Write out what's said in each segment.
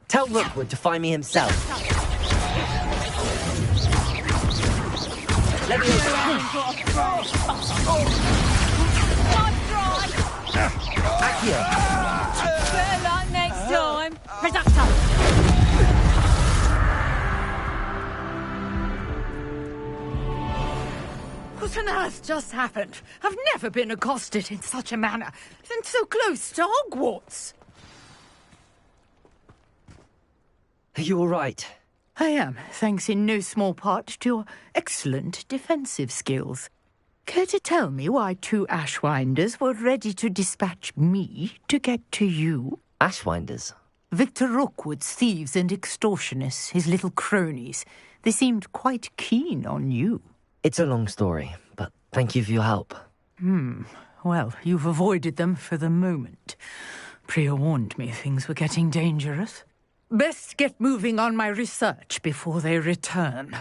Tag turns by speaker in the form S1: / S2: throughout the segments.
S1: Tell Rookwood to find me himself. Let me Accio!
S2: Better luck next time. Reducto! What on earth just happened? I've never been accosted in such a manner, and so close to Hogwarts.
S1: Are you all right?
S2: I am, thanks in no small part to your excellent defensive skills. Care to tell me why 2 Ashwinders were ready to dispatch me to get to you?
S1: Ashwinders?
S2: Victor Rookwood's thieves and extortionists, his little cronies. They seemed quite keen on you.
S1: It's a long story, but thank you for your help.
S2: Well, you've avoided them for the moment. Priya warned me things were getting dangerous. Best get moving on my research before they return.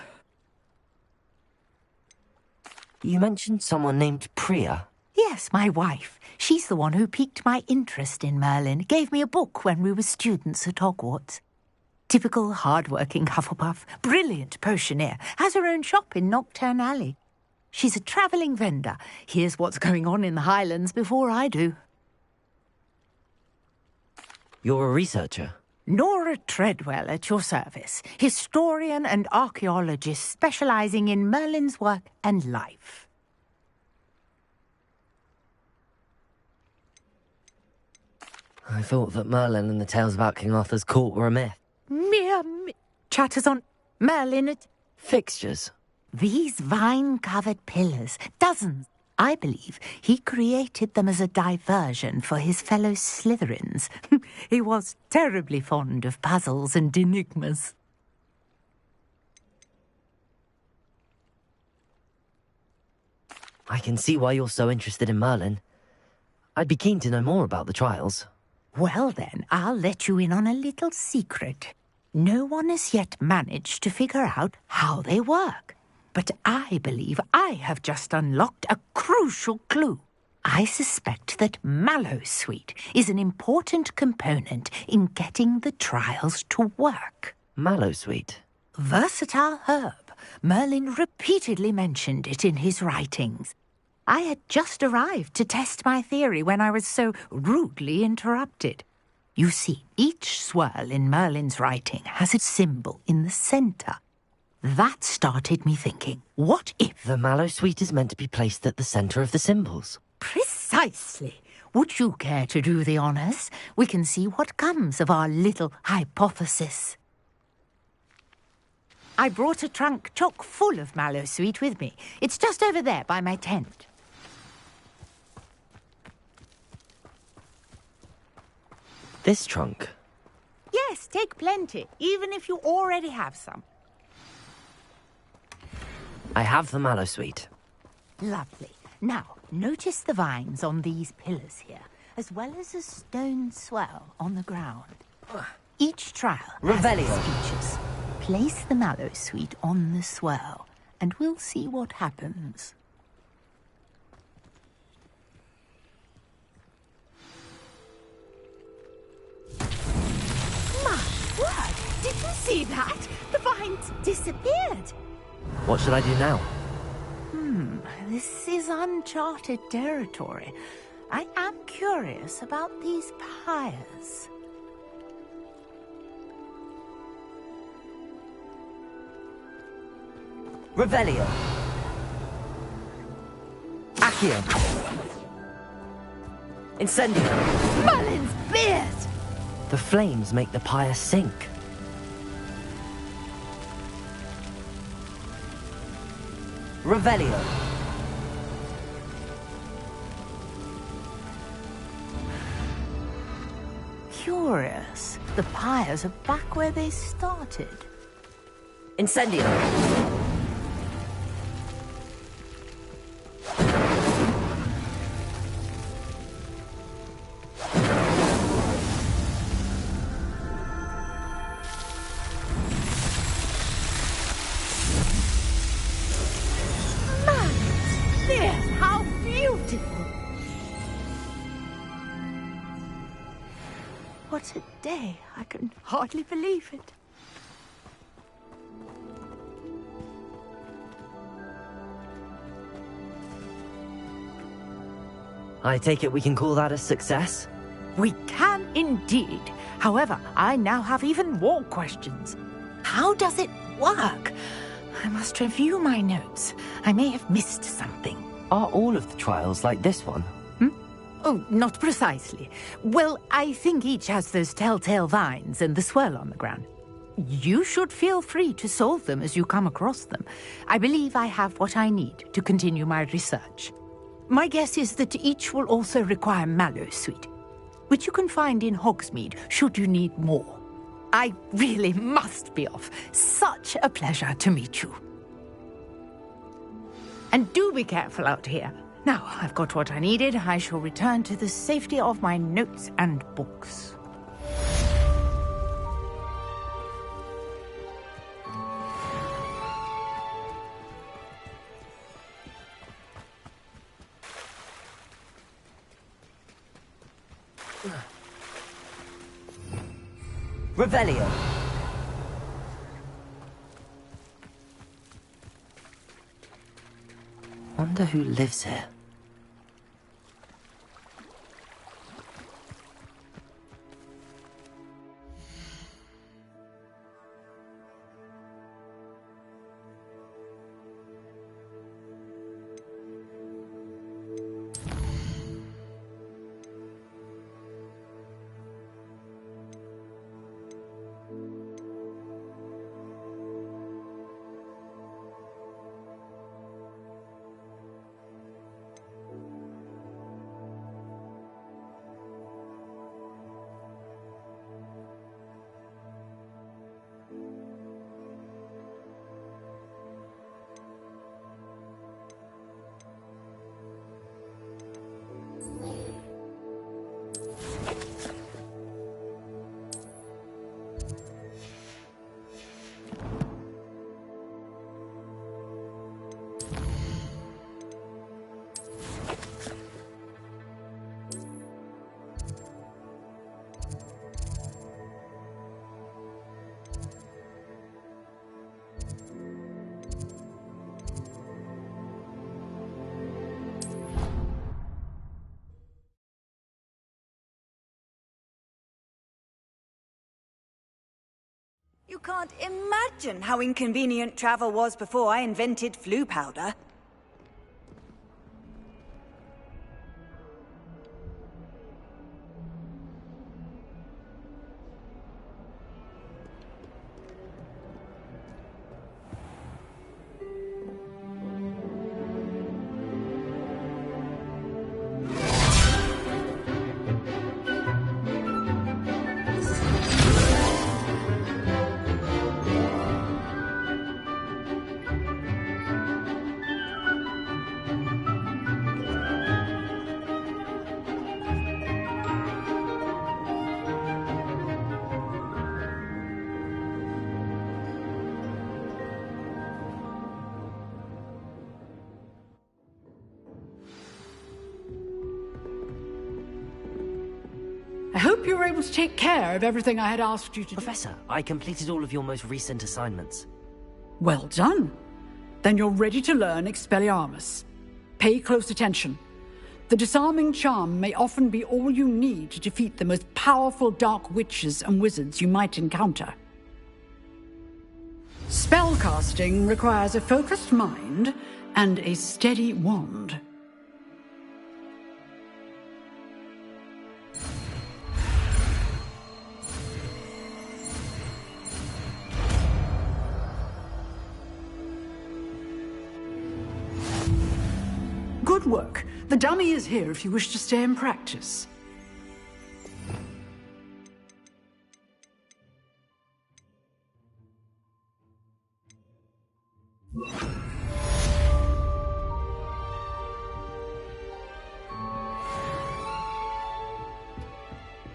S1: You mentioned someone named Priya.
S2: Yes, my wife. She's the one who piqued my interest in Merlin. Gave me a book when we were students at Hogwarts. Typical hard-working Hufflepuff, brilliant potioneer, has her own shop in Knockturn Alley. She's a travelling vendor. Hears what's going on in the Highlands before I do.
S1: You're a researcher?
S2: Nora Treadwell at your service, historian and archaeologist specialising in Merlin's work and life.
S1: I thought that Merlin and the tales about King Arthur's court were a myth.
S2: Mere chatters on Merlin at
S1: Fixtures?
S2: these vine-covered pillars, dozens. I believe he created them as a diversion for his fellow Slytherins. He was terribly fond of puzzles and enigmas.
S1: I can see why you're so interested in Merlin. I'd be keen to know more about the trials.
S2: Well then, I'll let you in on a little secret. No one has yet managed to figure out how they work. But I believe I have just unlocked a crucial clue. I suspect that Mallowsweet is an important component in getting the trials to work.
S1: Mallowsweet?
S2: Versatile herb. Merlin repeatedly mentioned it in his writings. I had just arrived to test my theory when I was so rudely interrupted. You see, each swirl in Merlin's writing has a symbol in the centre. That started me thinking, what if...
S1: The Mallowsweet is meant to be placed at the centre of the symbols.
S2: Precisely. Would you care to do the honours? We can see what comes of our little hypothesis. I brought a trunk chock full of Mallowsweet with me. It's just over there by my tent.
S1: This trunk?
S2: Yes, take plenty, even if you already have some.
S1: I have the Mallowsweet.
S2: Lovely. Now, notice the vines on these pillars here, as well as a stone swell on the ground. Each trial has its features. Place the Mallowsweet on the swell, and we'll see what happens. My word! Did you see that? The vines disappeared.
S1: What should I do now?
S2: This is uncharted territory. I am curious about these pyres.
S1: Revelio. Accio. Incendio.
S2: Merlin's beard!
S1: The flames make the pyre sink. Revelio.
S2: Curious. The pyres are back where they started.
S1: Incendio.
S2: What a day. I can hardly believe it.
S1: I take it we can call that a success?
S2: We can indeed. However, I now have even more questions. How does it work? I must review my notes. I may have missed something.
S1: Are all of the trials like this one?
S2: Oh, not precisely. Well, I think each has those telltale vines and the swirl on the ground. You should feel free to solve them as you come across them. I believe I have what I need to continue my research. My guess is that each will also require mallow sweet, which you can find in Hogsmeade should you need more. I really must be off. Such a pleasure to meet you. And do be careful out here. Now, I've got what I needed. I shall return to the safety of my notes and books.
S1: Revelio. Wonder who lives here.
S3: You can't imagine how inconvenient travel was before I invented flu powder.
S4: I hope you were able to take care of everything I had asked you to do.
S1: Professor, I completed all of your most recent assignments.
S4: Well done. Then you're ready to learn Expelliarmus. Pay close attention. The disarming charm may often be all you need to defeat the most powerful dark witches and wizards you might encounter. Spellcasting requires a focused mind and a steady wand. Good work. The dummy is here if you wish to stay and practice.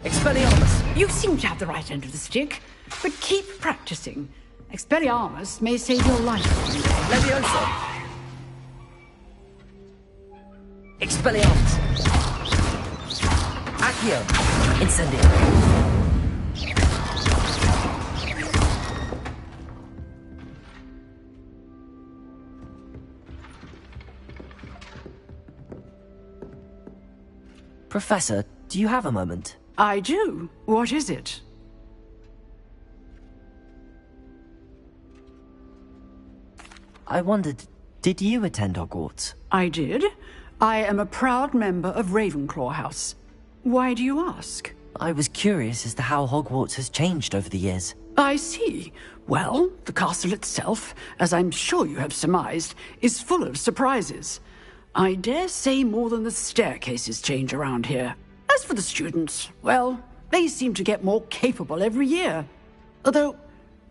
S1: Expelliarmus!
S4: You seem to have the right end of the stick, but keep practicing. Expelliarmus may save your life one day.
S1: Levioso! Expelliarmus! Accio! Incendio! Professor, do you have a moment?
S4: I do. What is it?
S1: I wondered, did you attend Hogwarts?
S4: I did. I am a proud member of Ravenclaw House. Why do you ask?
S1: I was curious as to how Hogwarts has changed over the years.
S4: I see. Well, the castle itself, as I'm sure you have surmised, is full of surprises. I dare say more than the staircases change around here. As for the students, well, they seem to get more capable every year. Although,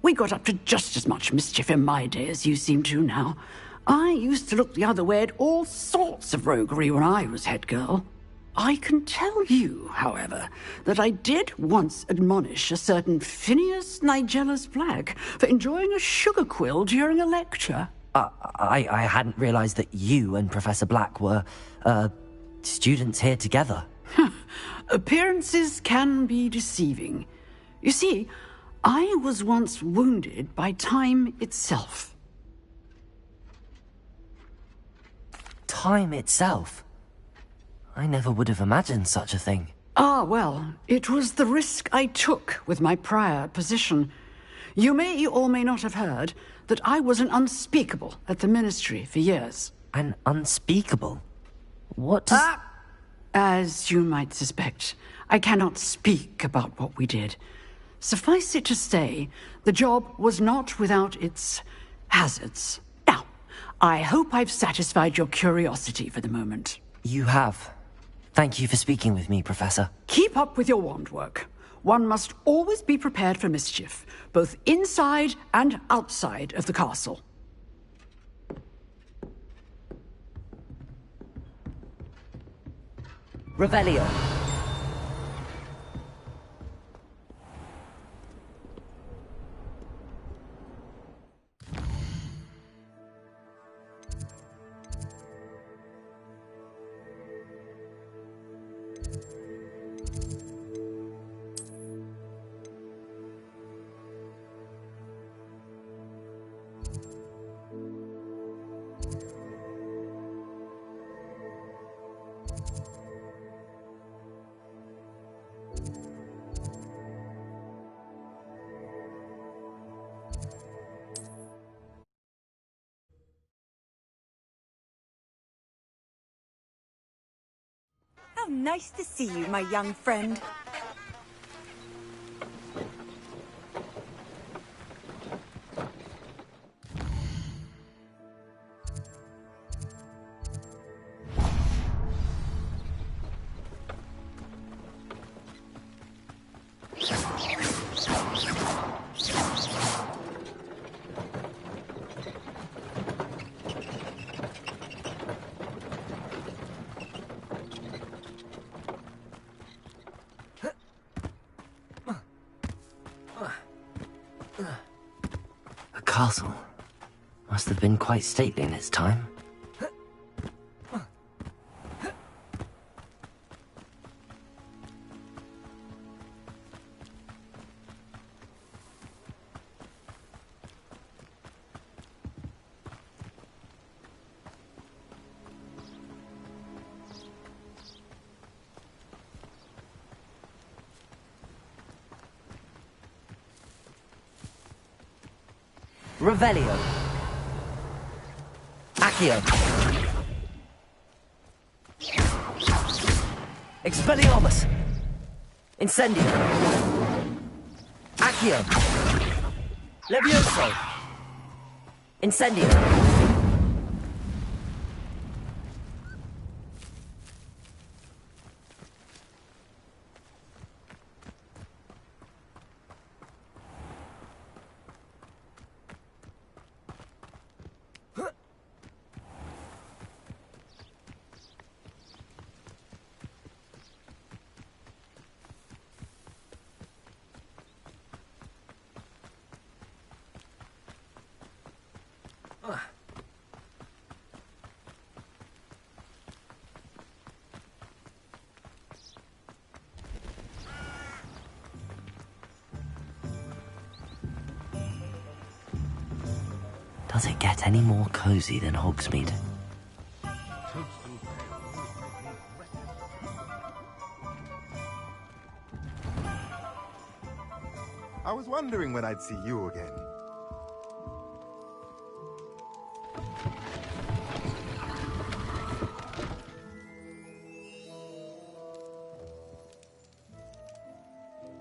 S4: we got up to just as much mischief in my day as you seem to now. I used to look the other way at all sorts of roguery when I was head girl. I can tell you, however, that I did once admonish a certain Phineas Nigellus Black for enjoying a sugar quill during a lecture.
S1: I hadn't realized that you and Professor Black were, students here together.
S4: Appearances can be deceiving. You see, I was once wounded by time itself.
S1: Time itself? I never would have imagined such a thing.
S4: Ah, well, it was the risk I took with my prior position. You may or may not have heard that I was an unspeakable at the Ministry for years.
S1: An unspeakable? What does...
S4: As you might suspect, I cannot speak about what we did. Suffice it to say, the job was not without its hazards. Now, I hope I've satisfied your curiosity for the moment.
S1: You have. Thank you for speaking with me, Professor.
S4: Keep up with your wand work. One must always be prepared for mischief, both inside and outside of the castle.
S1: Revelio.
S3: How nice to see you, my young friend.
S1: The castle must have been quite stately in its time. Revelio. Accio. Expelliarmus. Incendio. Accio. Levioso. Incendio. Does it get any more cozy than Hogsmeade?
S5: I was wondering when I'd see you again.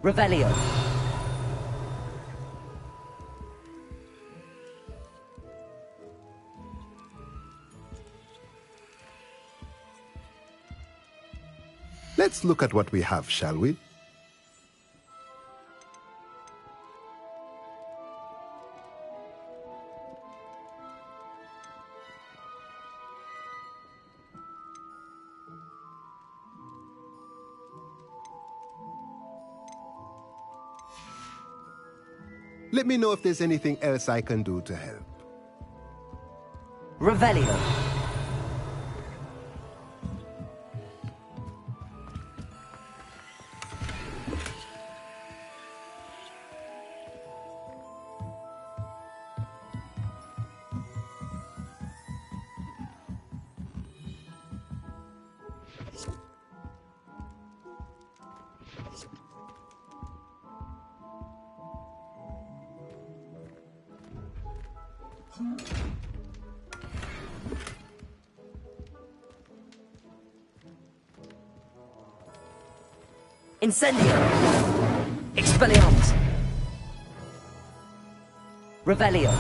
S1: Revelio.
S5: Let's look at what we have, shall we? Let me know if there's anything else I can do to help.
S1: Revelio. Incendio! Expelliarmus! Revelio!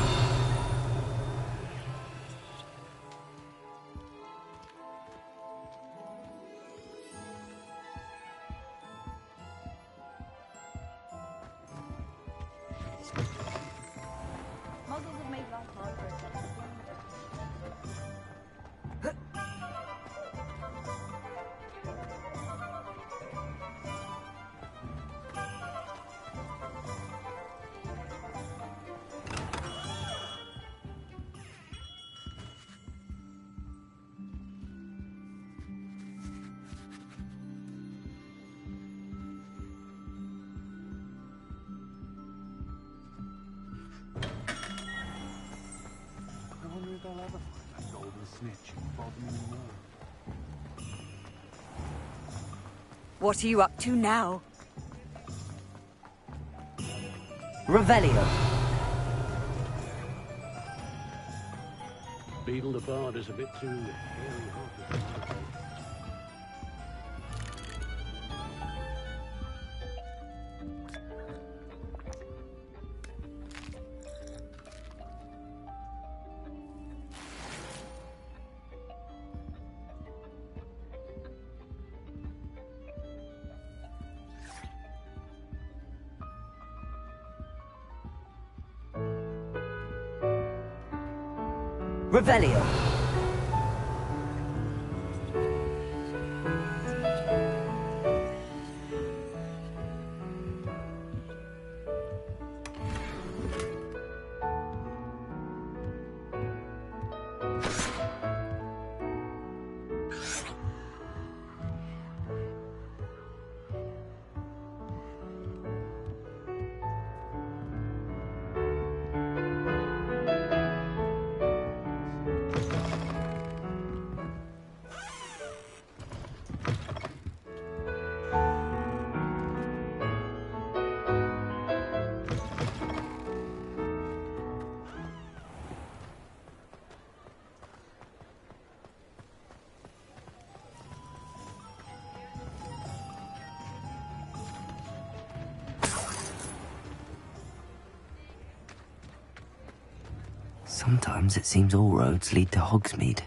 S3: What are you up to now?
S1: Revelio.
S6: Beetle the Bard is a bit too hairy-hearted.
S1: Revelio. Sometimes it seems all roads lead to Hogsmeade.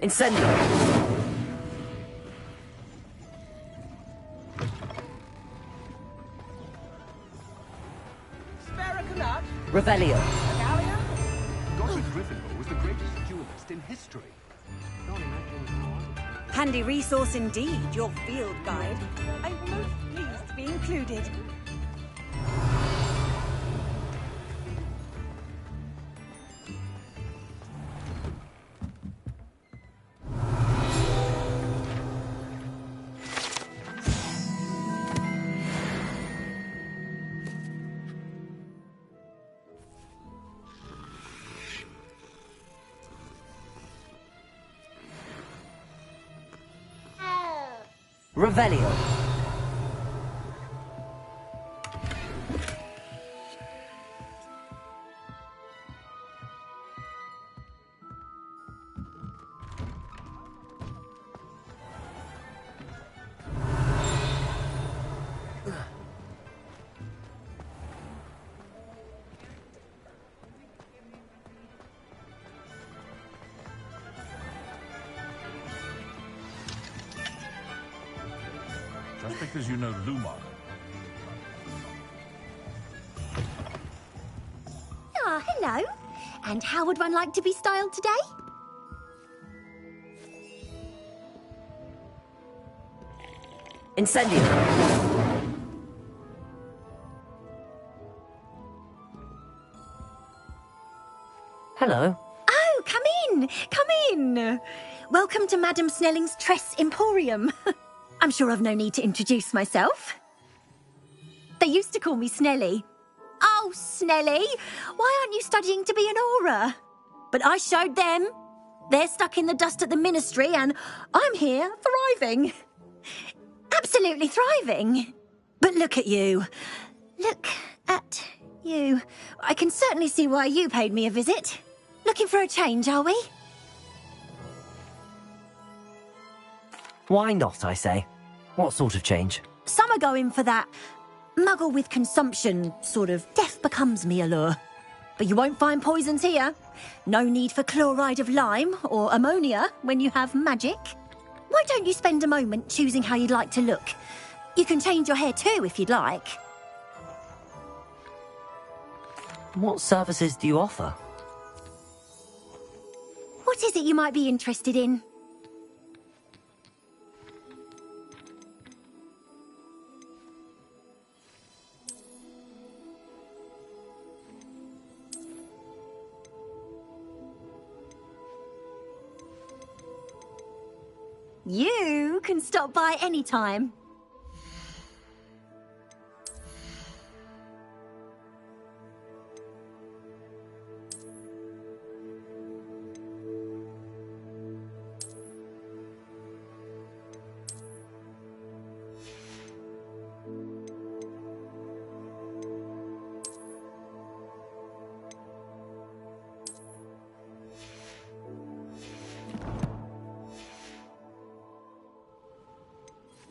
S1: Incendio! Revelio.
S7: Dr. Gryffindor was the greatest duelist in history.
S3: Handy resource indeed, your field guide. I'm most pleased to be included.
S1: Revelio.
S8: Just because you know Lumar.
S9: Ah, hello. And how would one like to be styled today?
S1: Incendio. Hello.
S9: Oh, come in, come in. Welcome to Madame Snelling's Tress Emporium. I'm sure I've no need to introduce myself. They used to call me Snelly. Oh, Snelly, why aren't you studying to be an aura? But I showed them. They're stuck in the dust at the ministry and I'm here thriving. Absolutely thriving. But look at you. Look at you. I can certainly see why you paid me a visit. Looking for a change, are we?
S1: Why not, I say? What sort of change?
S9: Some are going for that muggle with consumption, sort of death becomes me allure. But you won't find poisons here. No need for chloride of lime or ammonia when you have magic. Why don't you spend a moment choosing how you'd like to look? You can change your hair too if you'd like.
S1: What services do you offer?
S9: What is it you might be interested in? You can stop by any time.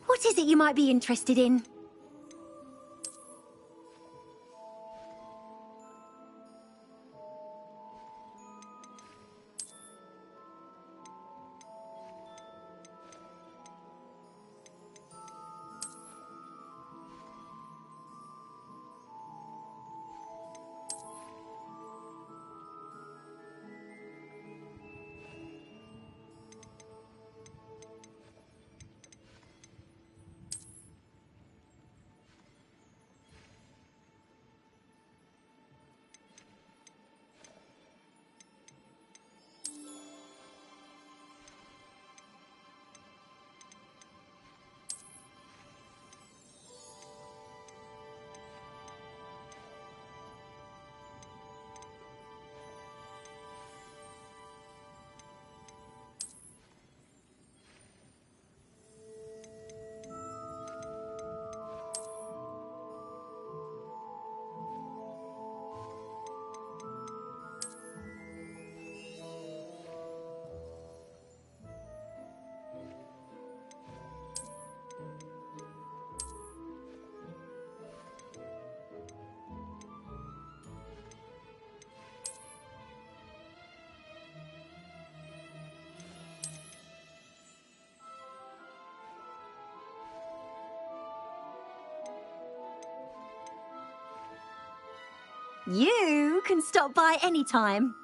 S9: What is it you might be interested in? You can stop by any time.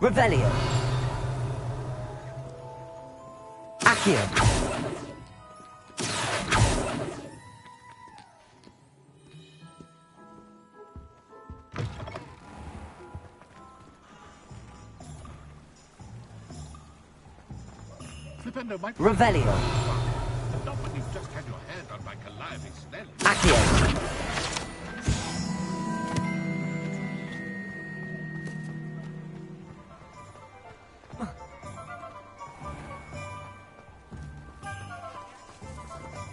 S1: Revelio. Accio.
S7: Flipendo might...
S1: Revelio.
S7: Not when you've just had your hair done by Calliope Snell.
S1: Accio.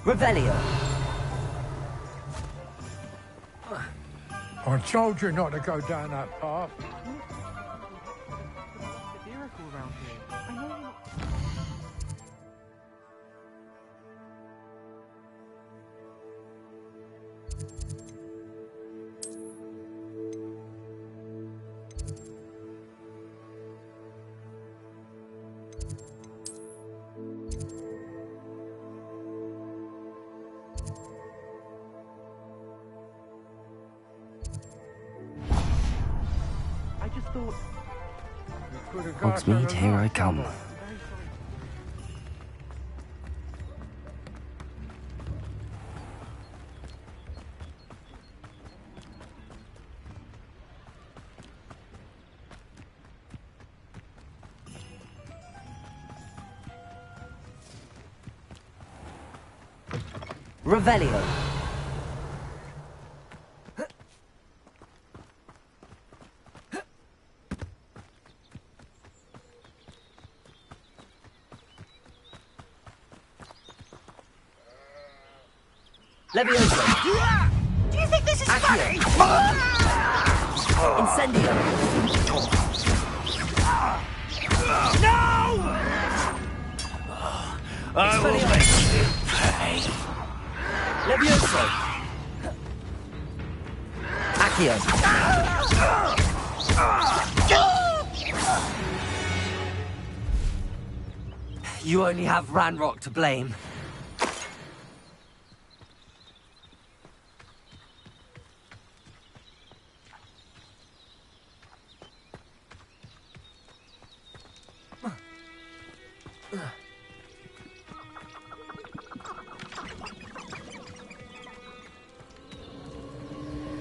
S1: Revelio.
S10: I told you not to go down that path.
S1: Hogsmeade, here I come. Revelio. Levioso.
S2: Do you think this is funny?
S1: Incendio.
S2: No!
S1: I will make you pay. Levioso. Accio. You only have Ranrock to blame.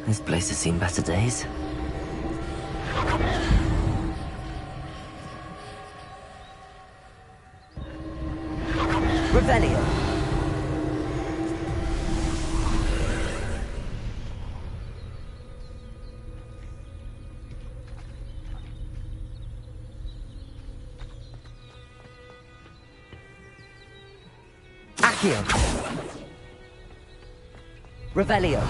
S1: This place has seen better days. Revelio. Accio. Revelio.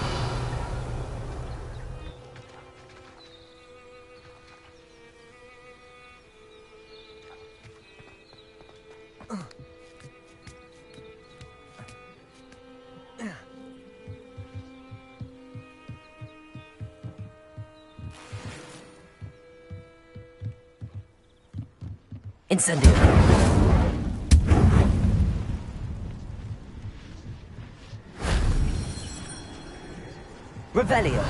S1: Incendio. Revelio.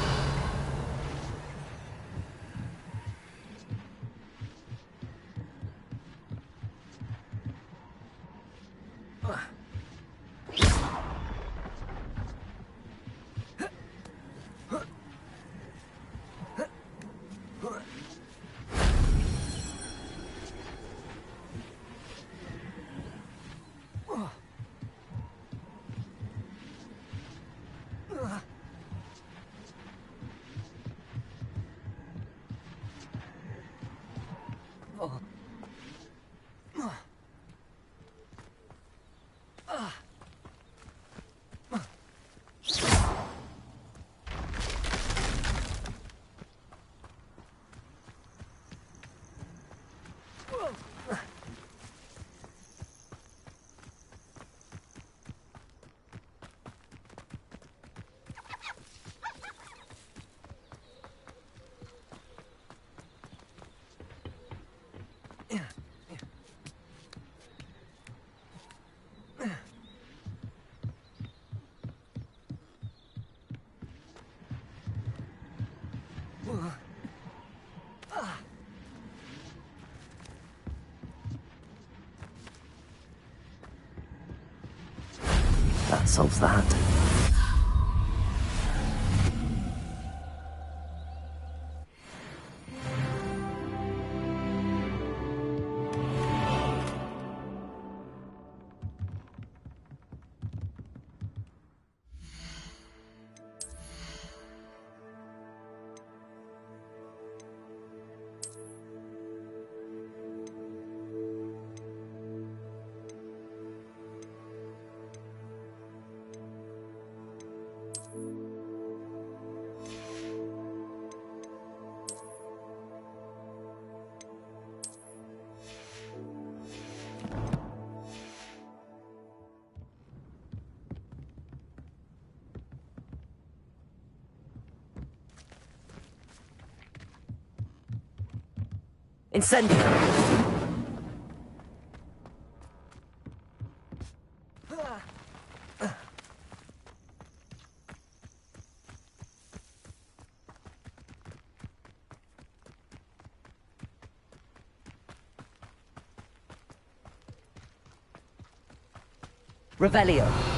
S1: That solves that. Incendio! Revelio.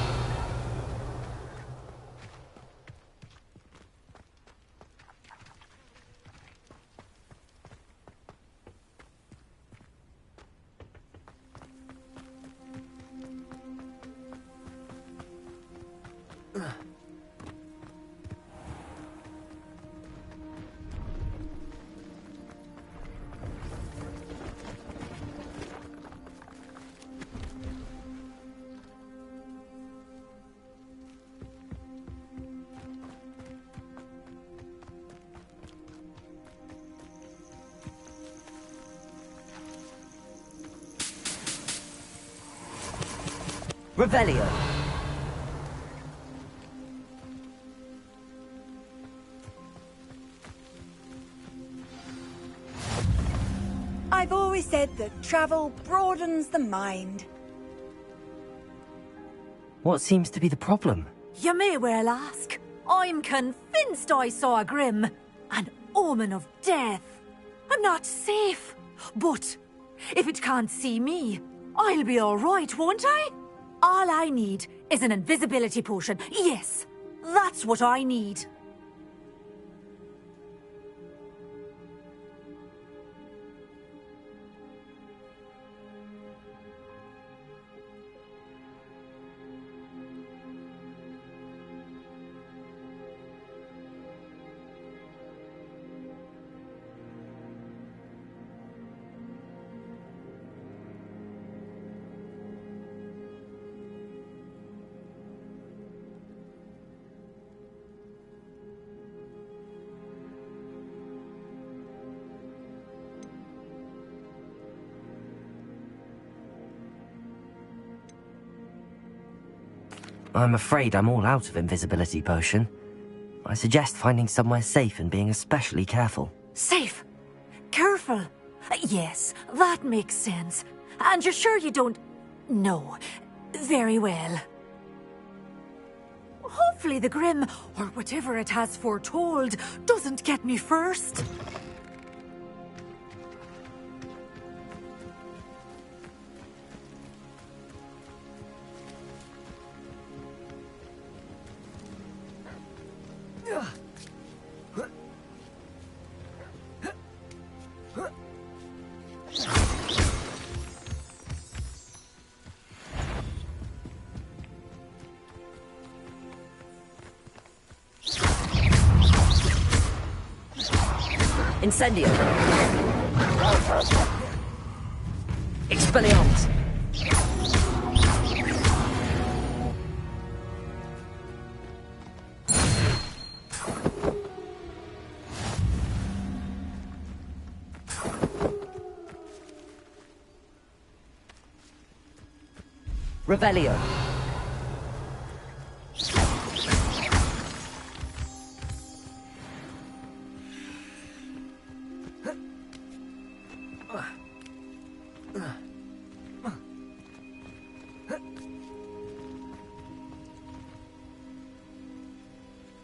S1: Revelio.
S3: I've always said that travel broadens the mind.
S1: What seems to be the problem?
S11: You may well ask. I'm convinced I saw a Grim. An omen of death. I'm not safe. But if it can't see me, I'll be all right, won't I? All I need is an invisibility potion. Yes, that's what I need.
S1: I'm afraid I'm all out of invisibility potion. I suggest finding somewhere safe and being especially careful.
S11: Safe? Careful? Yes, that makes sense. And you're sure you don't... No. Very well. Hopefully the Grim, or whatever it has foretold, doesn't get me first.
S1: Incendio. Expelliarmus. Revelio.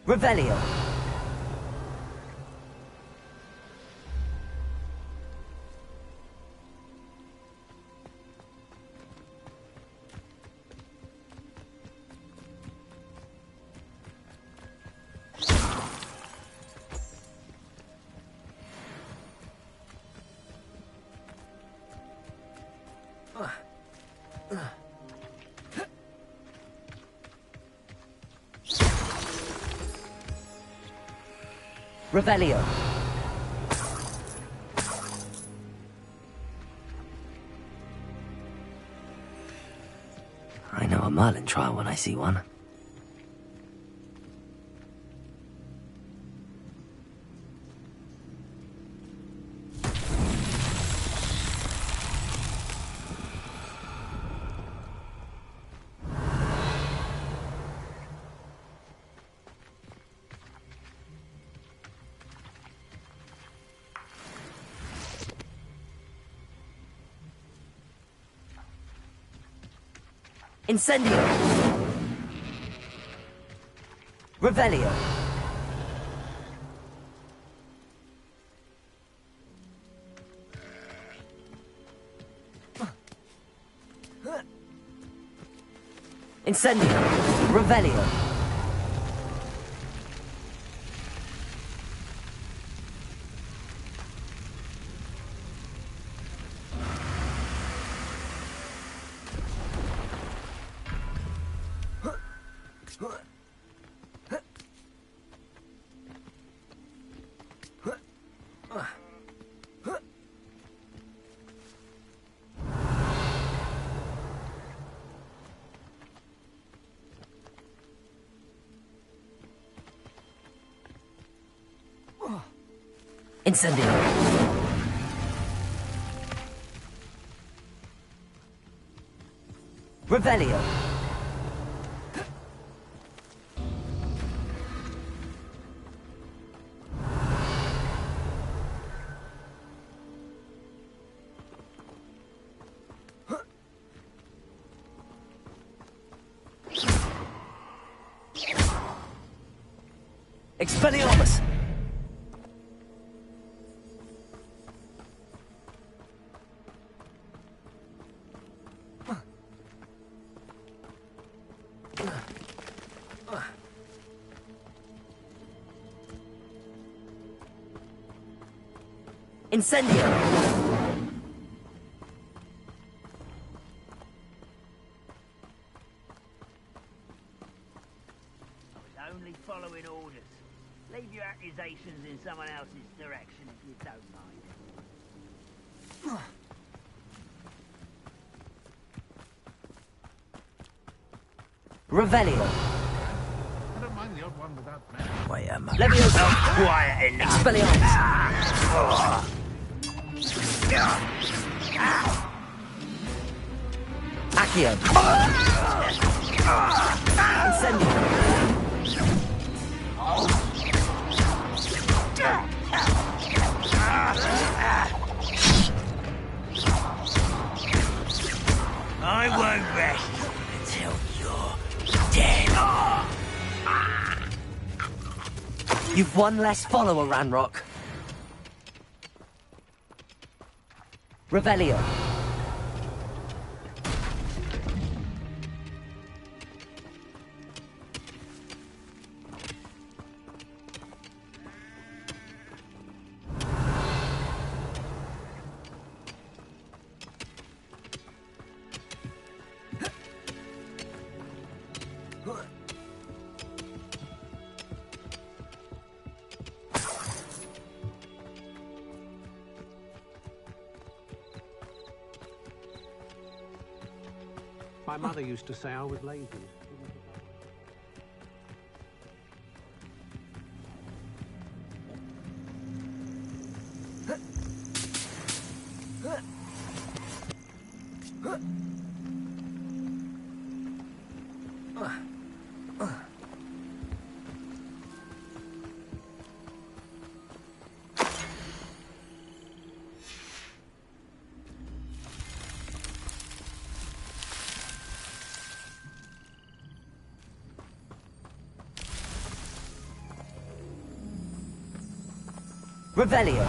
S1: Revelio. Revelio. I know a Merlin trial when I see one. Incendio! Revelio! Incendio! Revelio! Incendio! Revelio! Expelliarmus! Incendio!
S12: Only following orders. Leave your accusations in someone else's direction if you don't mind.
S1: Revelio!
S8: I don't mind the odd one without man.
S1: Wait a moment. Leviosa!
S12: Quiet enough.
S1: Expelliarmus! Accio! Incendio!
S12: I won't rest until you're dead.
S1: You've one less follower, Ranrock. Revelio.
S6: My mother used to say I was lazy.
S1: Revelio.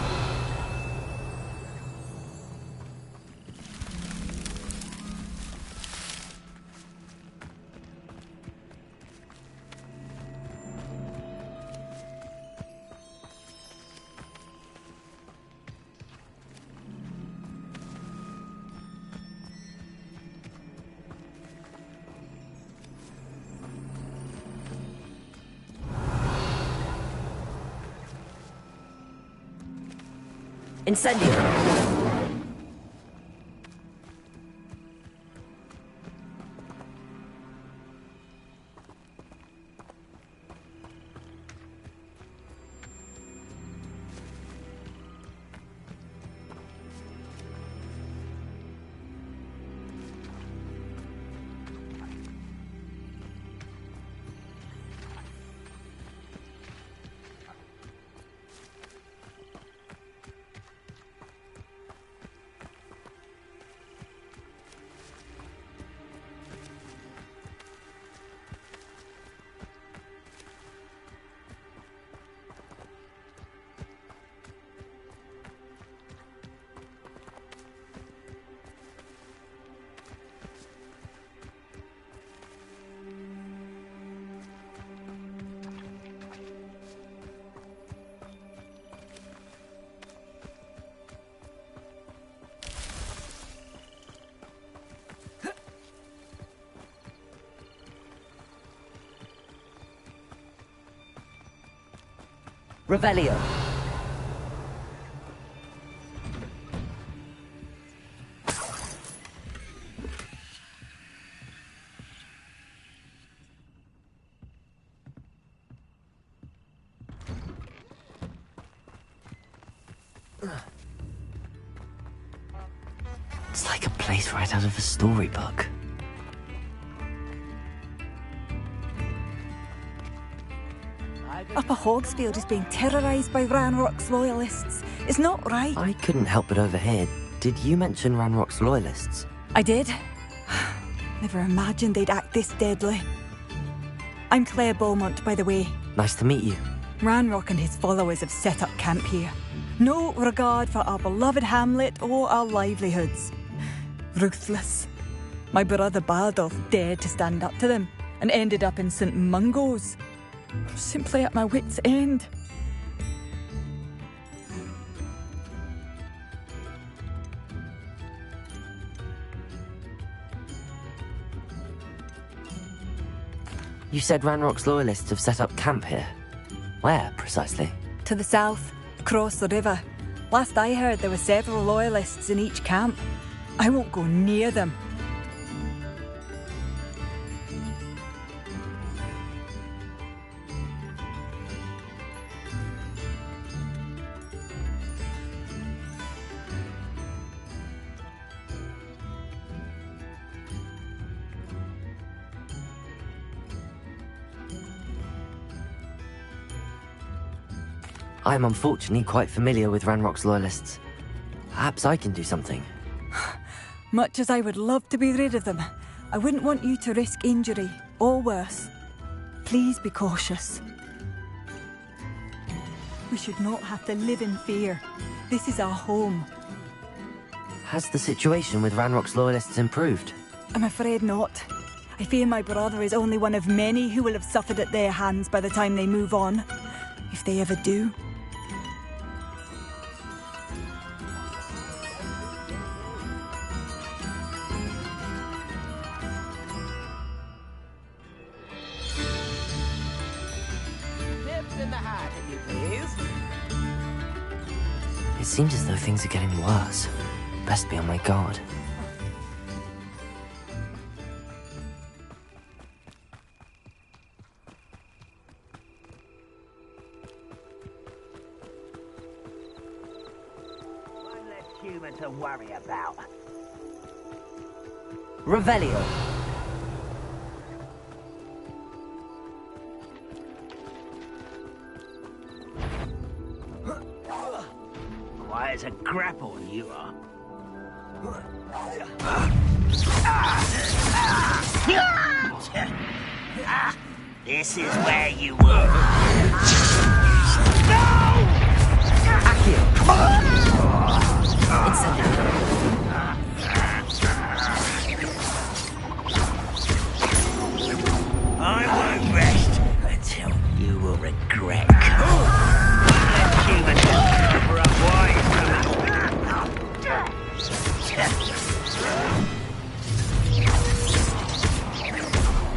S1: Incendio! Revelio. It's like a place right out of a storybook.
S13: Upper Hogsfield is being terrorised by Ranrock's loyalists. It's not right.
S1: I couldn't help but overhear. Did you mention Ranrock's loyalists?
S13: I did. Never imagined they'd act this deadly. I'm Claire Beaumont, by the way.
S1: Nice to meet you.
S13: Ranrock and his followers have set up camp here. No regard for our beloved hamlet or our livelihoods. Ruthless. My brother Bardolph dared to stand up to them and ended up in St. Mungo's. Simply at my wit's end.
S1: You said Ranrock's loyalists have set up camp here. Where, precisely?
S13: To the south, across the river. Last I heard, there were several loyalists in each camp. I won't go near them.
S1: I'm unfortunately quite familiar with Ranrock's loyalists. Perhaps I can do something.
S13: Much as I would love to be rid of them, I wouldn't want you to risk injury, or worse. Please be cautious. We should not have to live in fear. This is our home.
S1: Has the situation with Ranrock's loyalists improved?
S13: I'm afraid not. I fear my brother is only one of many who will have suffered at their hands by the time they move on. If they ever do.
S1: It seems as though things are getting worse. Best be on my guard.
S12: One less human to worry about.
S1: Revelio.
S12: Why, it's a grapple, you are. This is where you were. No! I won't rest until you will regret. Let humans cover up wise.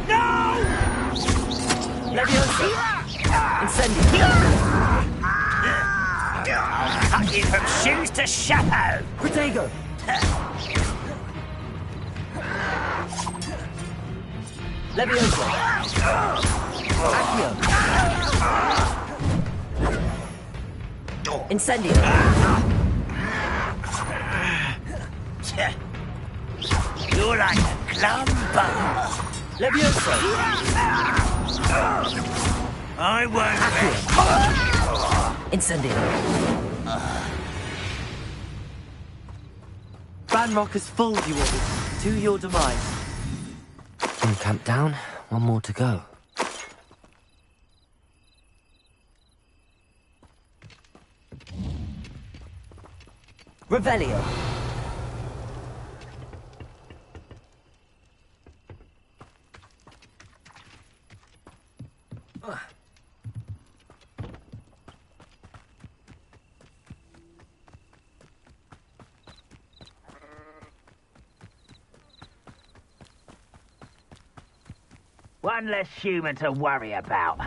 S12: No!
S1: Incendio!
S12: I'll cut you from shoes to chapeau!
S1: Protego! Levioso! Accio! Incendio!
S12: You're like a clumper!
S1: Levioso!
S12: I won't rest.
S1: Incendio! Ranrock has fooled you all to your demise. One camp down, one more to go. Revelio.
S12: One less human to worry about.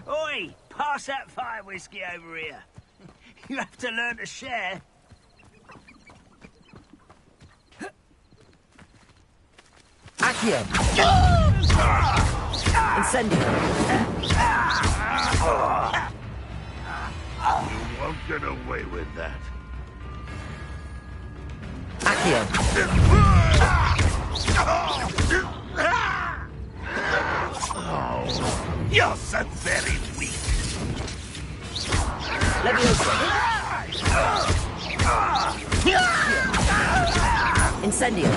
S12: Oi! Pass that fire whiskey over here. You have to learn to share.
S1: Accio! Incendio!
S8: You won't get away with that.
S1: Accio!
S8: You're so very weak.
S1: Leviosa! Incendio!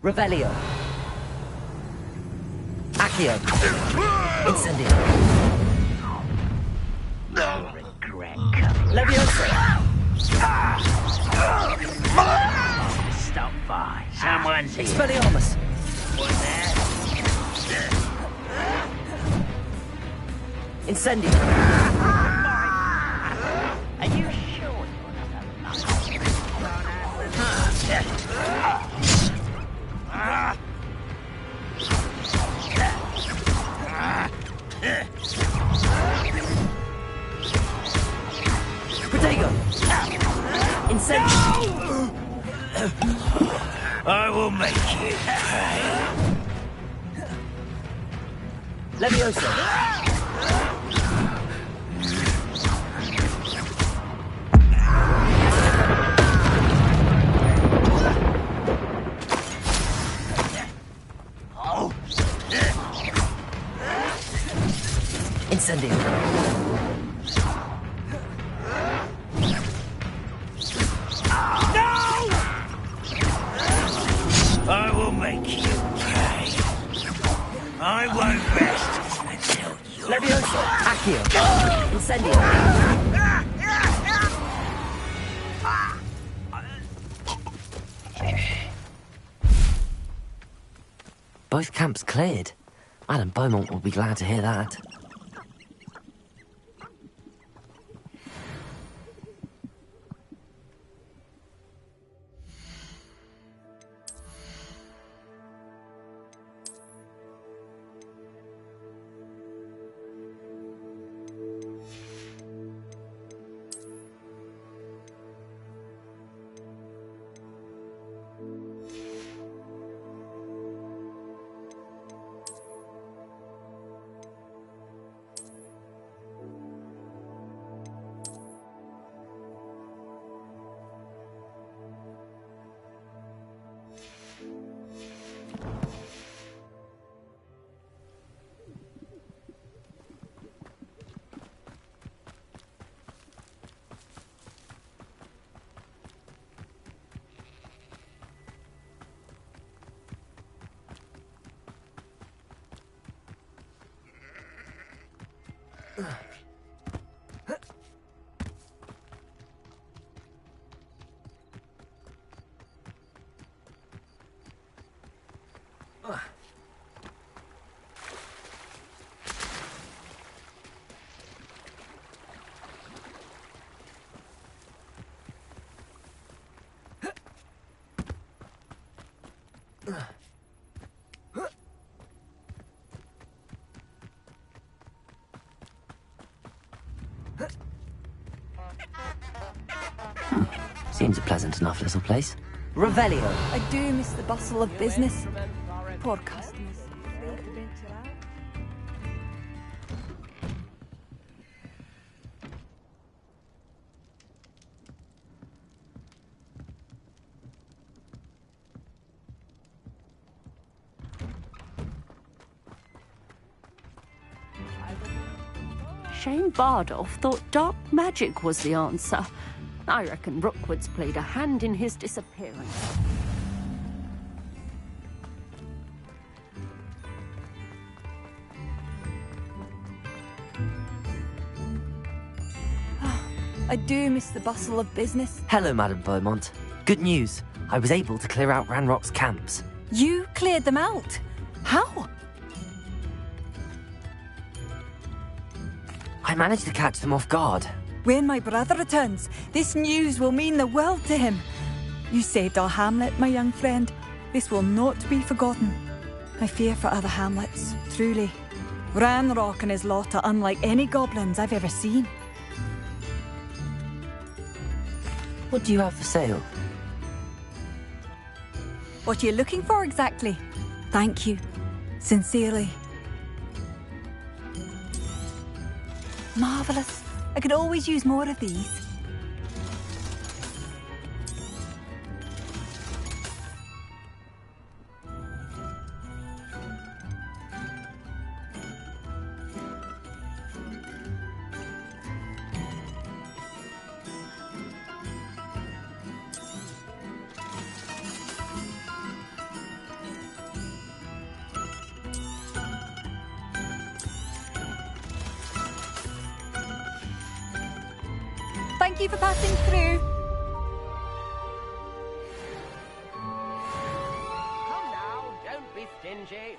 S1: Revelio! Accio! Incendio! Leviosa!
S12: Stop by. Someone's here.
S1: Expelliarmus!
S12: One there.
S1: Incendio!
S12: Are you sure you're not
S1: Protego! Incendio!
S12: I will make you pay.
S1: Leviosa! Incendio!
S12: I will make you pay. I won't rest until you...
S1: Leviosa! Accio! Incendio! Both camps cleared. Madame Beaumont will be glad to hear that. Seems a pleasant enough little place. Revelio!
S13: I do miss the bustle of business. Poor customers.
S14: Shane Bardolph thought dark magic was the answer. I reckon Rookwood's played a hand in his disappearance.
S13: I do miss the bustle of business.
S1: Hello, Madame Beaumont. Good news. I was able to clear out Ranrock's camps.
S13: You cleared them out? How?
S1: I managed to catch them off guard.
S13: When my brother returns, this news will mean the world to him. You saved our hamlet, my young friend. This will not be forgotten. I fear for other hamlets, truly. Ranrock and his lot are unlike any goblins I've ever seen.
S1: What do you have for sale?
S13: What are you looking for exactly? Thank you. Sincerely. Marvellous. I could always use more of these. Thank you for passing through.
S12: Come now, don't be stingy.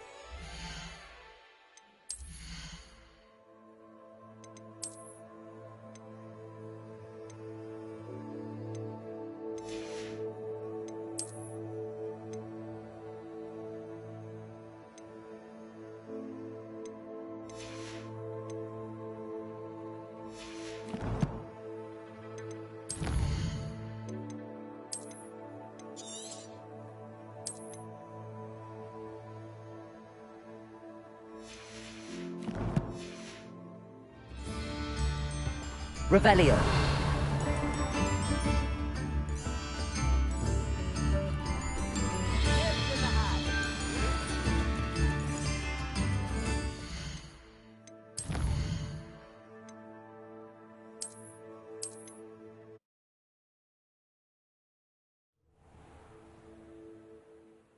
S1: Revelio.